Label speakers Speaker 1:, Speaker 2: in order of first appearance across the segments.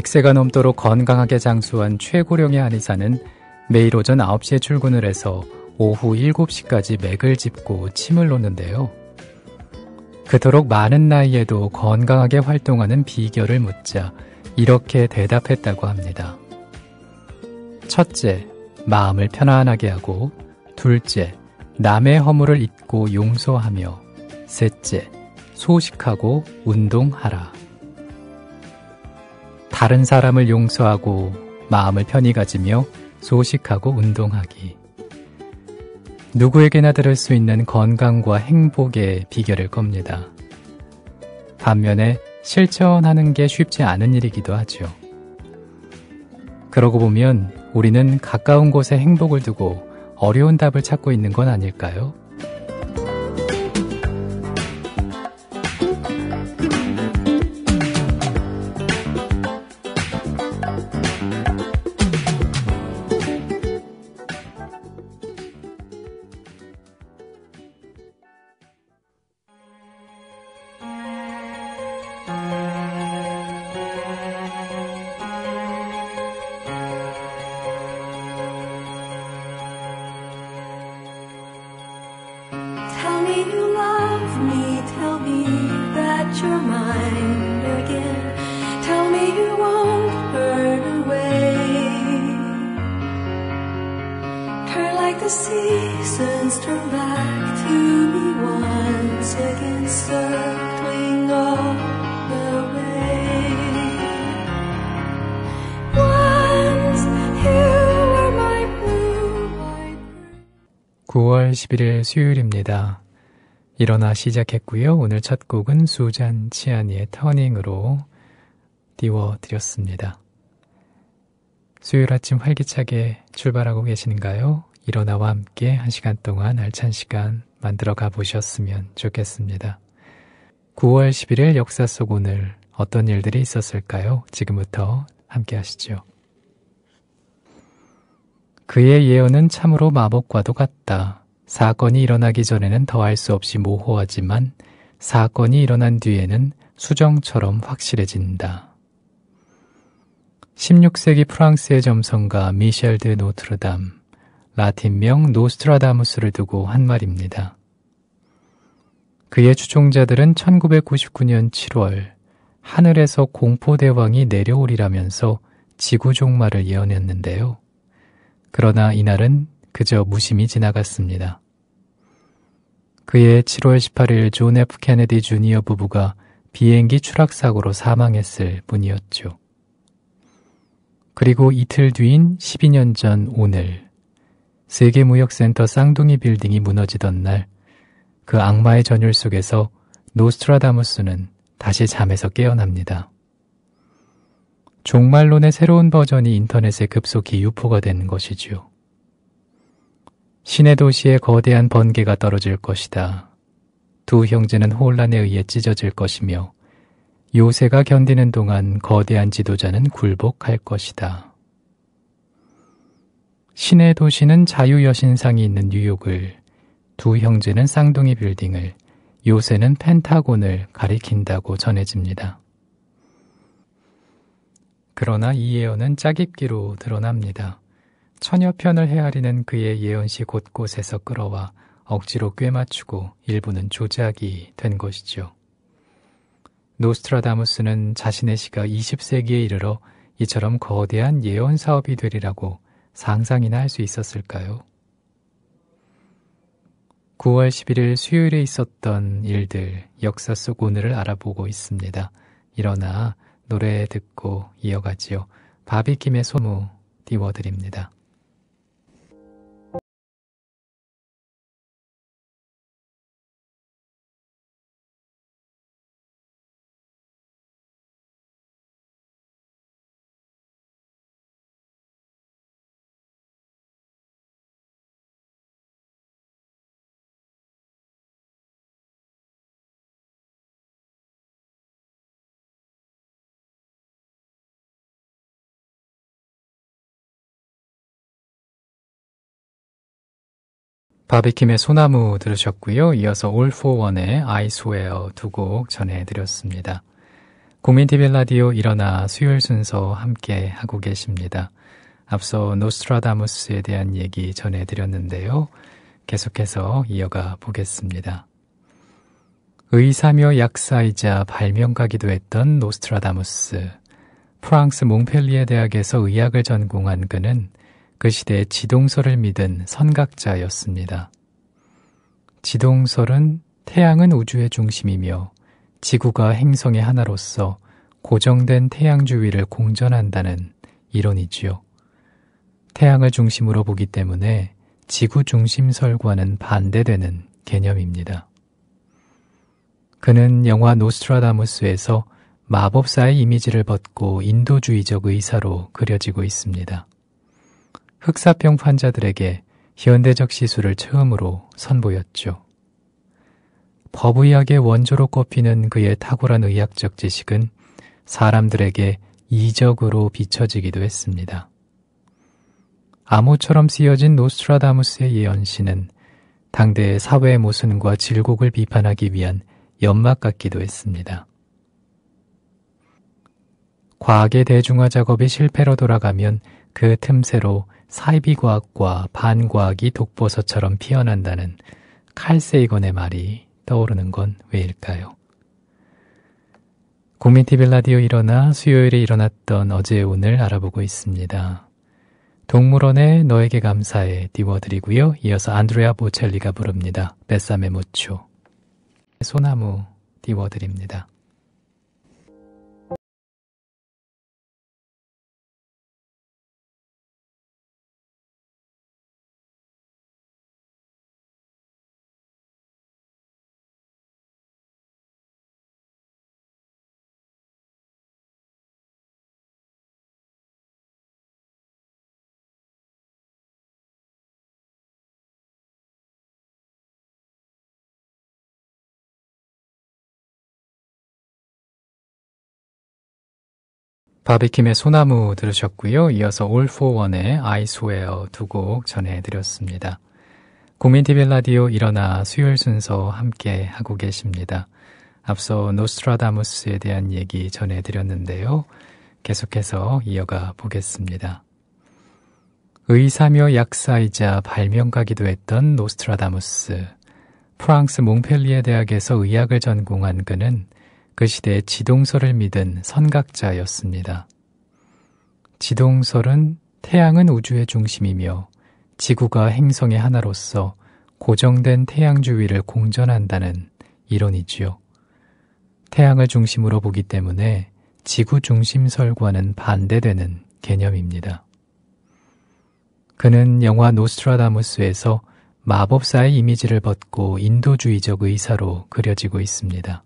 Speaker 1: 100세가 넘도록 건강하게 장수한 최고령의 한의사는 매일 오전 9시에 출근을 해서 오후 7시까지 맥을 짚고 침을 놓는데요. 그토록 많은 나이에도 건강하게 활동하는 비결을 묻자 이렇게 대답했다고 합니다. 첫째, 마음을 편안하게 하고, 둘째, 남의 허물을 잊고 용서하며, 셋째, 소식하고 운동하라. 다른 사람을 용서하고 마음을 편히 가지며 소식하고 운동하기. 누구에게나 들을 수 있는 건강과 행복의 비결일 겁니다. 반면에 실천하는 게 쉽지 않은 일이기도 하죠. 그러고 보면 우리는 가까운 곳에 행복을 두고 어려운 답을 찾고 있는 건 아닐까요?
Speaker 2: Tell me you love me, tell me that you're mine again. Tell me you won't burn away. Turn like the seasons, turn back to me once again, circling all the way. Once you were my blue, my blue.
Speaker 1: 9월 11일 수요일입니다. 일어나 시작했고요. 오늘 첫 곡은 수잔 치아니의 터닝으로 띄워드렸습니다. 수요일 아침 활기차게 출발하고 계시는가요? 일어나와 함께 1시간 동안 알찬 시간 만들어 가보셨으면 좋겠습니다. 9월 11일 역사 속 오늘 어떤 일들이 있었을까요? 지금부터 함께 하시죠. 그의 예언은 참으로 마법과도 같다. 사건이 일어나기 전에는 더할 수 없이 모호하지만 사건이 일어난 뒤에는 수정처럼 확실해진다. 16세기 프랑스의 점성가 미셸 드 노트르담, 라틴명 노스트라다무스를 두고 한 말입니다. 그의 추종자들은 1999년 7월 하늘에서 공포대왕이 내려오리라면서 지구 종말을 예언했는데요. 그러나 이날은 그저 무심히 지나갔습니다. 그해 7월 18일 존 F 케네디 주니어 부부가 비행기 추락사고로 사망했을 뿐이었죠. 그리고 이틀 뒤인 12년 전 오늘, 세계무역센터 쌍둥이 빌딩이 무너지던 날, 그 악마의 전율 속에서 노스트라다무스는 다시 잠에서 깨어납니다. 종말론의 새로운 버전이 인터넷에 급속히 유포가 된 것이지요. 신의 도시에 거대한 번개가 떨어질 것이다. 두 형제는 혼란에 의해 찢어질 것이며 요새가 견디는 동안 거대한 지도자는 굴복할 것이다. 신의 도시는 자유여신상이 있는 뉴욕을, 두 형제는 쌍둥이 빌딩을, 요새는 펜타곤을 가리킨다고 전해집니다. 그러나 이 예언은 짜깁기로 드러납니다. 천여 편을 헤아리는 그의 예언시 곳곳에서 끌어와 억지로 꿰맞추고 일부는 조작이 된 것이죠. 노스트라다무스는 자신의 시가 20세기에 이르러 이처럼 거대한 예언 사업이 되리라고 상상이나 할 수 있었을까요? 9월 11일 수요일에 있었던 일들, 역사 속 오늘을 알아보고 있습니다. 일어나 노래 듣고 이어가지요. 바비킴의 소무 띄워드립니다. 바비킴의 소나무 들으셨고요. 이어서 All for One의 I Swear 두 곡 전해드렸습니다. 국민 TV 라디오 일어나 수요일 순서 함께 하고 계십니다. 앞서 노스트라다무스에 대한 얘기 전해드렸는데요. 계속해서 이어가 보겠습니다. 의사며 약사이자 발명가기도 했던 노스트라다무스. 프랑스 몽펠리에 대학에서 의학을 전공한 그는 그 시대의 지동설을 믿은 선각자였습니다. 지동설은 태양은 우주의 중심이며 지구가 행성의 하나로서 고정된 태양 주위를 공전한다는 이론이지요. 태양을 중심으로 보기 때문에 지구 중심설과는 반대되는 개념입니다. 그는 영화 노스트라다무스에서 마법사의 이미지를 벗고 인도주의적 의사로 그려지고 있습니다. 흑사병 환자들에게 현대적 시술을 처음으로 선보였죠. 법의학의 원조로 꼽히는 그의 탁월한 의학적 지식은 사람들에게 이적으로 비춰지기도 했습니다. 암호처럼 쓰여진 노스트라다무스의 예언시는 당대의 사회의 모순과 질곡을 비판하기 위한 연막 같기도 했습니다. 과학의 대중화 작업이 실패로 돌아가면 그 틈새로 사이비과학과 반과학이 독버섯처럼 피어난다는 칼 세이건의 말이 떠오르는 건 왜일까요? 국민TV 라디오 일어나 수요일에 일어났던 어제 오늘 알아보고 있습니다. 동물원의 너에게 감사해 띄워드리고요. 이어서 안드레아 보첼리가 부릅니다. 뱃삼의 무초. 소나무 띄워드립니다. 바비킴의 소나무 들으셨고요. 이어서 All for One의 I Swear 두 곡 전해드렸습니다. 국민TV 라디오 일어나 수요일 순서 함께 하고 계십니다. 앞서 노스트라다무스에 대한 얘기 전해드렸는데요. 계속해서 이어가 보겠습니다. 의사며 약사이자 발명가기도 했던 노스트라다무스. 프랑스 몽펠리에 대학에서 의학을 전공한 그는 그 시대의 지동설을 믿은 선각자였습니다. 지동설은 태양은 우주의 중심이며 지구가 행성의 하나로서 고정된 태양 주위를 공전한다는 이론이지요. 태양을 중심으로 보기 때문에 지구 중심설과는 반대되는 개념입니다. 그는 영화 노스트라다무스에서 마법사의 이미지를 벗고 인도주의적 의사로 그려지고 있습니다.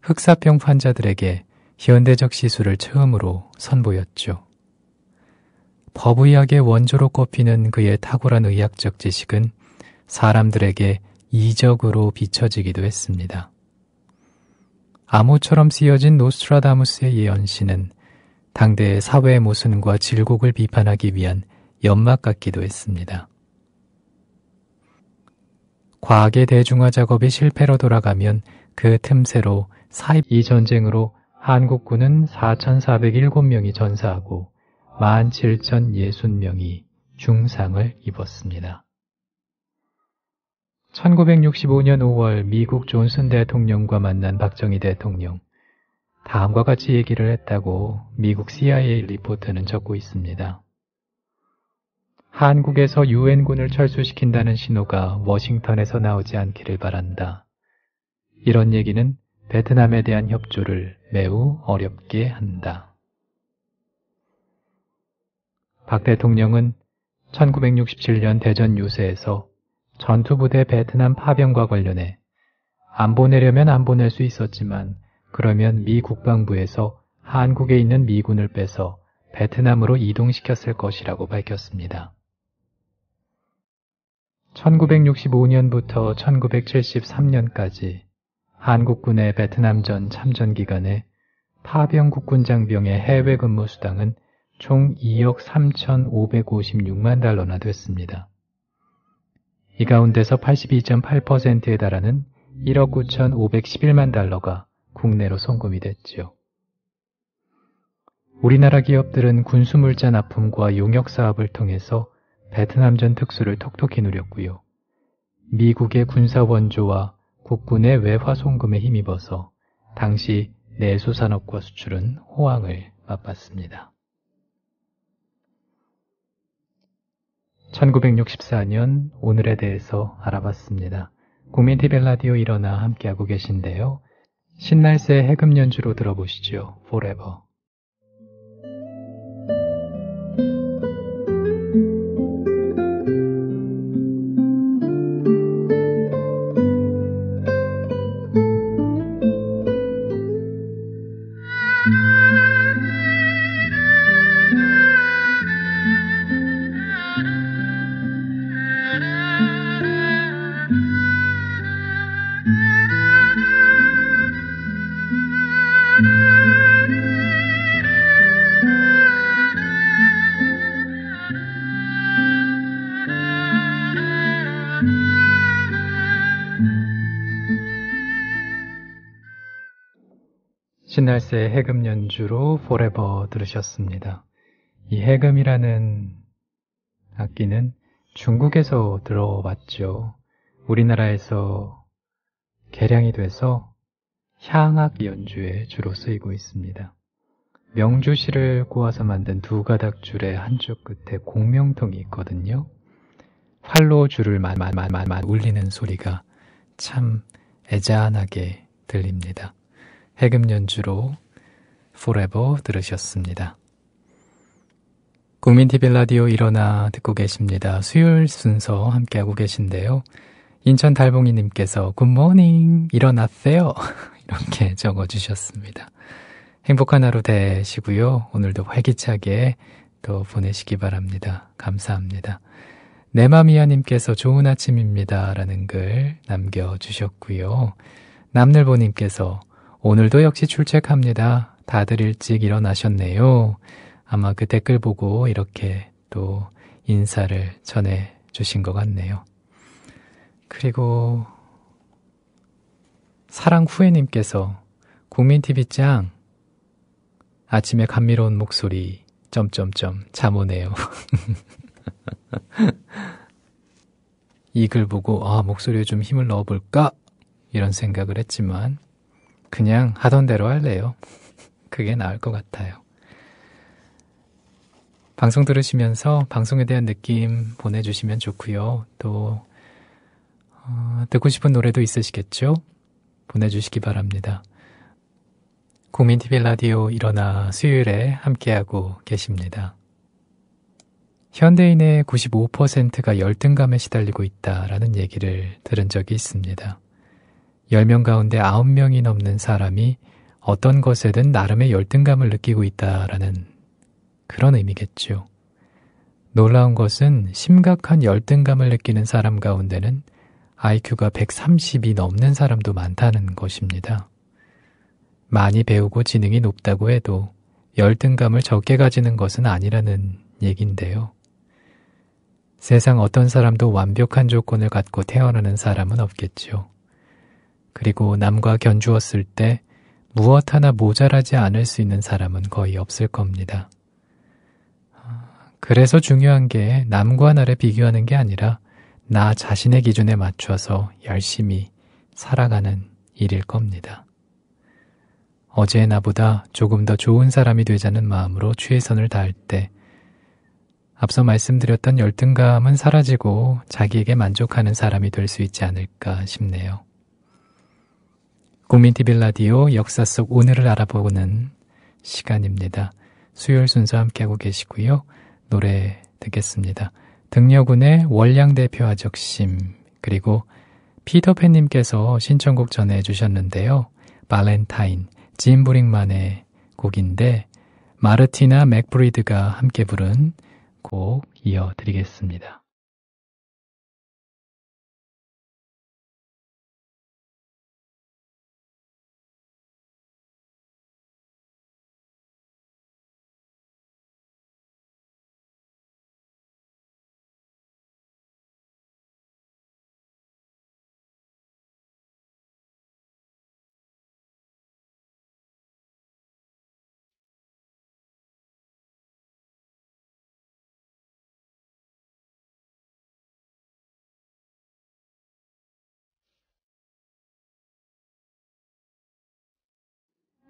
Speaker 1: 흑사병 환자들에게 현대적 시술을 처음으로 선보였죠. 법의학의 원조로 꼽히는 그의 탁월한 의학적 지식은 사람들에게 이적으로 비춰지기도 했습니다. 암호처럼 쓰여진 노스트라다무스의 예언시는 당대의 사회의 모순과 질곡을 비판하기 위한 연막 같기도 했습니다. 과학의 대중화 작업이 실패로 돌아가면 그 틈새로 이 전쟁으로 한국군은 4,407명이 전사하고 17,060명이 중상을 입었습니다. 1965년 5월 미국 존슨 대통령과 만난 박정희 대통령. 다음과 같이 얘기를 했다고 미국 CIA 리포트는 적고 있습니다. 한국에서 유엔군을 철수시킨다는 신호가 워싱턴에서 나오지 않기를 바란다. 이런 얘기는 베트남에 대한 협조를 매우 어렵게 한다. 박 대통령은 1967년 대전 유세에서 전투부대 베트남 파병과 관련해 안 보내려면 안 보낼 수 있었지만 그러면 미 국방부에서 한국에 있는 미군을 빼서 베트남으로 이동시켰을 것이라고 밝혔습니다. 1965년부터 1973년까지 한국군의 베트남전 참전 기간에 파병 국군장병의 해외 근무 수당은 총 2억 3,556만 달러나 됐습니다. 이 가운데서 82.8%에 달하는 1억 9,511만 달러가 국내로 송금이 됐지요. 우리나라 기업들은 군수물자 납품과 용역 사업을 통해서 베트남전 특수를 톡톡히 누렸고요. 미국의 군사 원조와 국군의 외화 송금에 힘입어서 당시 내수산업과 수출은 호황을 맛봤습니다. 1964년 오늘에 대해서 알아봤습니다. 국민TV 라디오 일어나 함께하고 계신데요. 신날새 해금 연주로 들어보시죠. Forever. 신날새 해금 연주로 Forever 들으셨습니다. 이 해금이라는 악기는 중국에서 들어왔죠. 우리나라에서 개량이 돼서 향악 연주에 주로 쓰이고 있습니다. 명주실을 꼬아서 만든 두 가닥 줄의 한쪽 끝에 공명통이 있거든요. 활로 줄을 울리는 소리가 참 애잔하게 들립니다. 해금 연주로 Forever 들으셨습니다. 국민TV 라디오 일어나 듣고 계십니다. 수요일 순서 함께하고 계신데요. 인천 달봉이님께서 굿모닝 일어났어요. 이렇게 적어주셨습니다. 행복한 하루 되시고요. 오늘도 활기차게 또 보내시기 바랍니다. 감사합니다. 내맘이야님께서 좋은 아침입니다. 라는 글 남겨주셨고요. 남늘보님께서 오늘도 역시 출첵합니다. 다들 일찍 일어나셨네요. 아마 그 댓글 보고 이렇게 또 인사를 전해주신 것 같네요. 그리고 사랑후회님께서 국민TV짱 아침에 감미로운 목소리 잠 오네요. 이 글 보고 목소리에 좀 힘을 넣어볼까? 이런 생각을 했지만 그냥 하던 대로 할래요. 그게 나을 것 같아요. 방송 들으시면서 방송에 대한 느낌 보내주시면 좋고요. 또 듣고 싶은 노래도 있으시겠죠? 보내주시기 바랍니다. 국민TV 라디오 일어나 수요일에 함께하고 계십니다. 현대인의 95%가 열등감에 시달리고 있다라는 얘기를 들은 적이 있습니다. 10명 가운데 9명이 넘는 사람이 어떤 것에든 나름의 열등감을 느끼고 있다라는 그런 의미겠죠. 놀라운 것은 심각한 열등감을 느끼는 사람 가운데는 IQ가 130이 넘는 사람도 많다는 것입니다. 많이 배우고 지능이 높다고 해도 열등감을 적게 가지는 것은 아니라는 얘기인데요. 세상 어떤 사람도 완벽한 조건을 갖고 태어나는 사람은 없겠죠. 그리고 남과 견주었을 때 무엇 하나 모자라지 않을 수 있는 사람은 거의 없을 겁니다. 그래서 중요한 게 남과 나를 비교하는 게 아니라 나 자신의 기준에 맞춰서 열심히 살아가는 일일 겁니다. 어제의 나보다 조금 더 좋은 사람이 되자는 마음으로 최선을 다할 때 앞서 말씀드렸던 열등감은 사라지고 자기에게 만족하는 사람이 될 수 있지 않을까 싶네요. 국민TV 라디오 역사 속 오늘을 알아보는 시간입니다. 수요일 순서 함께하고 계시고요. 노래 듣겠습니다. 등려군의 월량대표 아적심, 그리고 피터팬님께서 신청곡 전해주셨는데요. 발렌타인, 짐 브릭만의 곡인데 마르티나 맥브리드가 함께 부른 곡 이어드리겠습니다.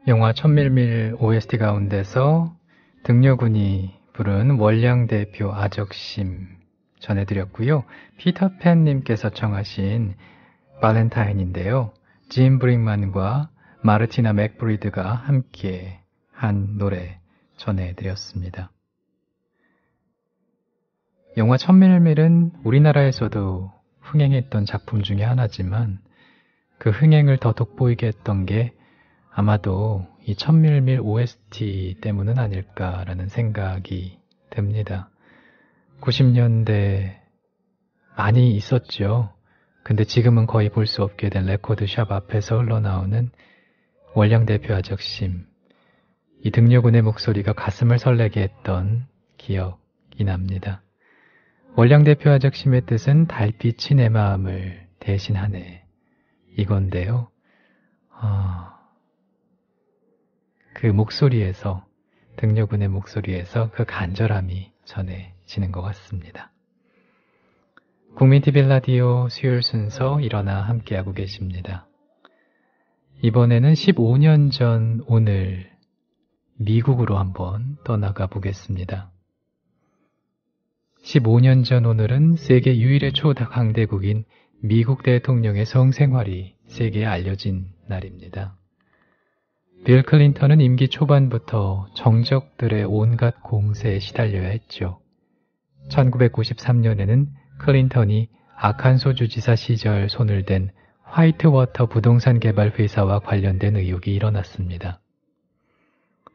Speaker 1: 영화 1000mm OST 가운데서 등려군이 부른 월량대표 아적심 전해드렸고요. 피터팬님께서 청하신 발렌타인인데요. 짐 브릭만과 마르티나 맥브리드가 함께 한 노래 전해드렸습니다. 영화 1000mm는 우리나라에서도 흥행했던 작품 중에 하나지만 그 흥행을 더 돋보이게 했던 게 아마도 이 1000mm OST 때문은 아닐까라는 생각이 듭니다. 90년대 많이 있었죠. 근데 지금은 거의 볼 수 없게 된 레코드샵 앞에서 흘러나오는 월량대표 아적심, 이 등려군의 목소리가 가슴을 설레게 했던 기억이 납니다. 월량대표 아적심의 뜻은 달빛이 내 마음을 대신하네, 이건데요. 그 목소리에서, 등려군의 목소리에서 그 간절함이 전해지는 것 같습니다. 국민TV 라디오 수요일 순서 일어나 함께하고 계십니다. 이번에는 15년 전 오늘 미국으로 한번 떠나가 보겠습니다. 15년 전 오늘은 세계 유일의 초강대국인 미국 대통령의 성생활이 세계에 알려진 날입니다. 빌 클린턴은 임기 초반부터 정적들의 온갖 공세에 시달려야 했죠. 1993년에는 클린턴이 아칸소 주지사 시절 손을 댄 화이트워터 부동산 개발 회사와 관련된 의혹이 일어났습니다.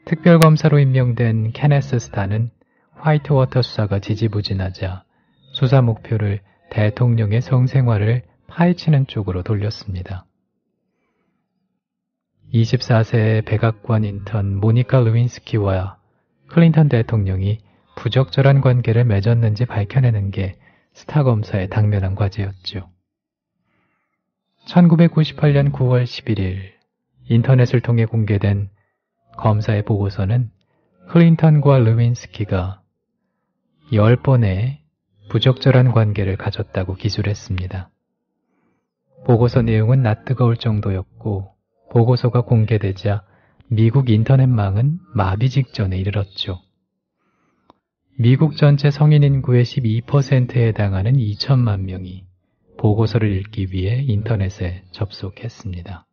Speaker 1: 특별검사로 임명된 케네스 스타는 화이트워터 수사가 지지부진하자 수사 목표를 대통령의 성생활을 파헤치는 쪽으로 돌렸습니다. 24세의 백악관 인턴 모니카 루윈스키와 클린턴 대통령이 부적절한 관계를 맺었는지 밝혀내는 게 스타 검사의 당면한 과제였죠. 1998년 9월 11일 인터넷을 통해 공개된 검사의 보고서는 클린턴과 루윈스키가 10번의 부적절한 관계를 가졌다고 기술했습니다. 보고서 내용은 낯뜨거울 정도였고 보고서가 공개되자 미국 인터넷망은 마비 직전에 이르렀죠. 미국 전체 성인 인구의 12%에 해당하는 2천만 명이 보고서를 읽기 위해 인터넷에 접속했습니다.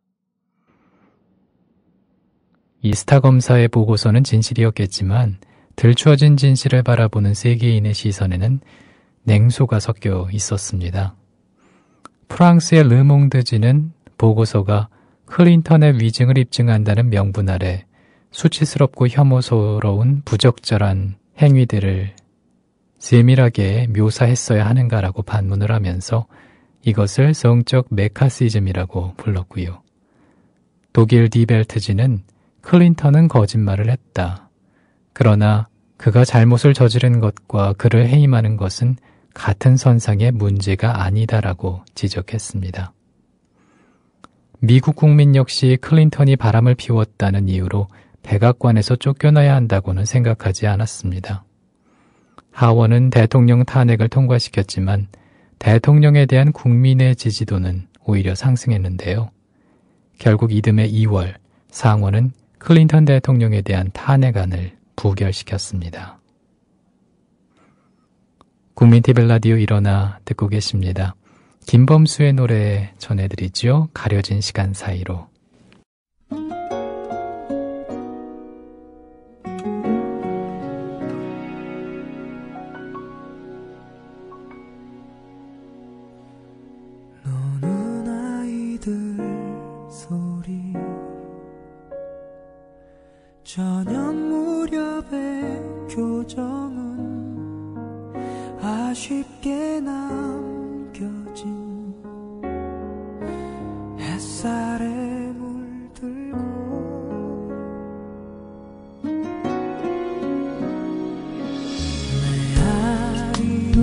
Speaker 1: 이 스타 검사의 보고서는 진실이었겠지만 들추어진 진실을 바라보는 세계인의 시선에는 냉소가 섞여 있었습니다. 프랑스의 르몽드지는 보고서가 클린턴의 위증을 입증한다는 명분 아래 수치스럽고 혐오스러운 부적절한 행위들을 세밀하게 묘사했어야 하는가라고 반문을 하면서 이것을 성적 메카시즘이라고 불렀고요. 독일 디벨트지는 클린턴은 거짓말을 했다. 그러나 그가 잘못을 저지른 것과 그를 해임하는 것은 같은 선상의 문제가 아니다라고 지적했습니다. 미국 국민 역시 클린턴이 바람을 피웠다는 이유로 백악관에서 쫓겨나야 한다고는 생각하지 않았습니다. 하원은 대통령 탄핵을 통과시켰지만 대통령에 대한 국민의 지지도는 오히려 상승했는데요. 결국 이듬해 2월 상원은 클린턴 대통령에 대한 탄핵안을 부결시켰습니다. 국민TV 라디오 일어나 듣고 계십니다. 김범수의 노래 전해드리죠. 가려진 시간 사이로.
Speaker 2: 노는 아이들 소리 저녁 무렵의 교정은 아쉽게 남겨진 햇살에 물들고 메아리로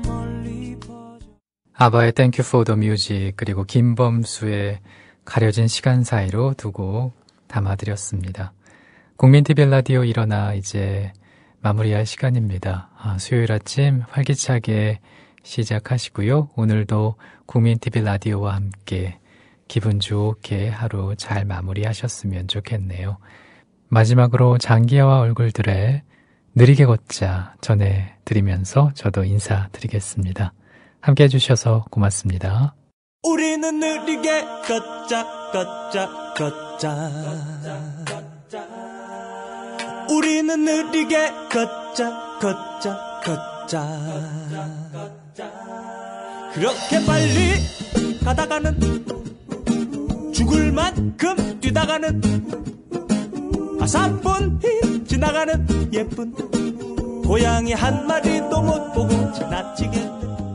Speaker 2: 멀리 퍼져
Speaker 1: 아바의 Thank You for the Music 그리고 김범수의 가려진 시간 사이로 두 곡 담아드렸습니다. 국민TV 라디오 일어나 이제 마무리할 시간입니다. 수요일 아침 활기차게 시작하시고요. 오늘도 국민TV 라디오와 함께 기분 좋게 하루 잘 마무리하셨으면 좋겠네요. 마지막으로 장기하와 얼굴들의 느리게 걷자 전해드리면서 저도 인사드리겠습니다. 함께 해주셔서 고맙습니다.
Speaker 3: 우리는 느리게 걷자 걷자 걷자 우리는 느리게 걷자 걷자 걷자 그렇게 빨리 가다가는 죽을 만큼 뛰다가는 3분이 지나가는 예쁜 고양이 한 마리도 못 보고 지나치겠네.